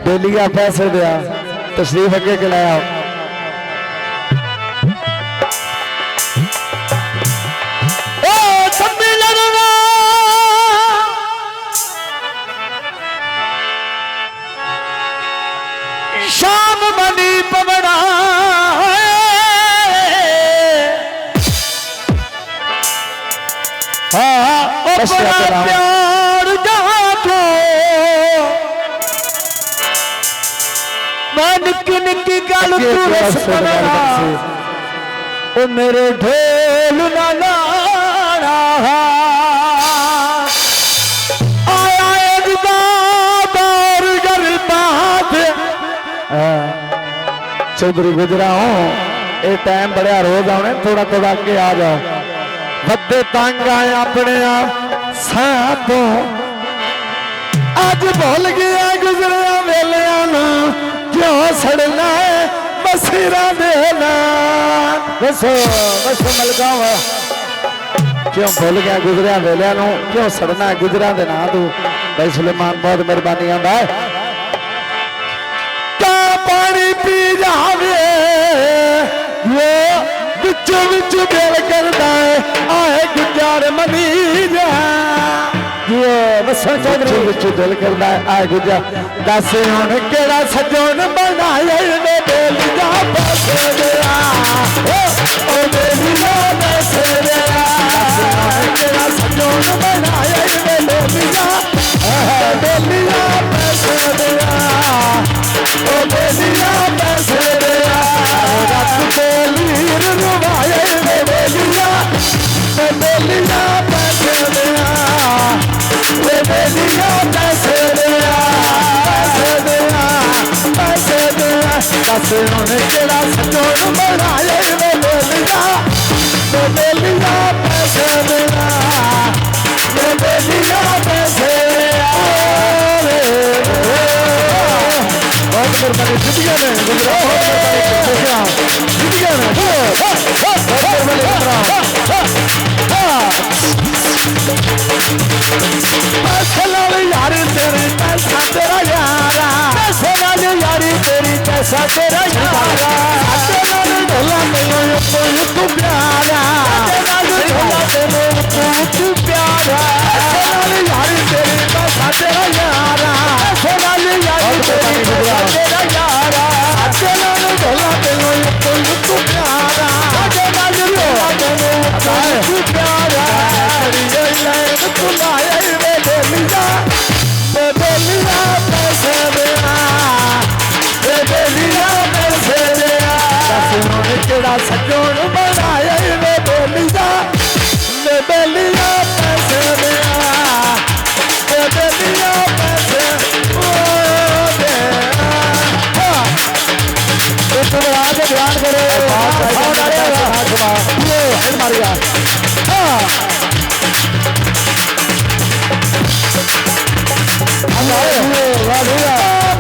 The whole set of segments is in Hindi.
बेलिया पैसे दिया तशरीफ अगे के लाया शाम बनी पवड़ा प्यार जातो मन की गल तू रस पड़ा ओ मेरे ढोल ना लाड़ा आया दौर गरबाद चौधरी गुजरा हूँ ये टाइम बड़ा रोज आने थोड़ा थोड़ा अगे आ जाओ बदे तंग आए अपने आप साथों अज भूल गया गुजरिया वेलिया क्यों सड़ना है बसीरा देना बसो बसो मलकावा क्यों भूल गया गुजरिया वेलिया क्यों सड़ना है गुजरा देना तू भाई सुलेमान बहुत मेहरबानी आंदा है क्या पानी पी जावे वो बिचो बिच दिल करता है आए गुजार मनी जा ये बसा चौधरी बिच दिल करता है आए गुजार दस हुण केड़ा सजोन बनाया वे बेली जा पैसे दिया ओ बेली जा पैसे दिया केड़ा सजोन बनाया वे बेली जा पैसे दिया ओ बेली जा पैसे दिया रत बेली रुवाए वे बेलिया पैसे दिया वे बेलिया पैसे दिया पैसे दिया दस हुण केड़ा सजोन बनाए वे बेलिया पैसे दिया वे बेलिया पैसे बहुत मेहरबानी जिंदगी में गुजरा जिंदगी में बहुत मेहरबानी यारी तेरी पैसा तेरा यारा पैसे वाली यारी तेरी पैसा तेरा यारा ढोला मेरे तू प्यारा ढोला मेरे तू प्यारा यारी तेरी पैसा तेरा यारा पैसे वाली यारी तेरी पैसा तेरा यारा ढोला मेरे तू प्यारा ढोला मेरे तू प्यारा तू लाया वे बेलिया पैसे देना वे बेलिया पैसे देना केड़ा सजोन बनाया वे बेलिया पैसे देना वे बेलिया पैसे आगे ध्यान करो मारिया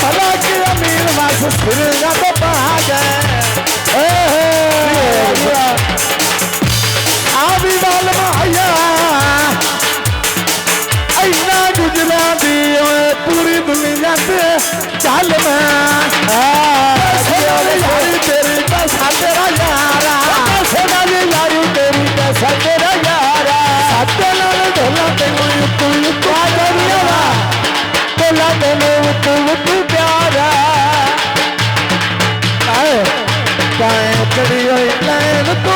भला की अमीर बस फिर तो भाग आवी वाल माया इन्ना गुजरा दी पूरी दुनिया से चल यारी तेरी पैसा तेरा यारा यारी तेरी पैसा तेरा यारा ढोला तेनू तू ढोला तेनू तू प्यारा चढ़ी हुई लैन तू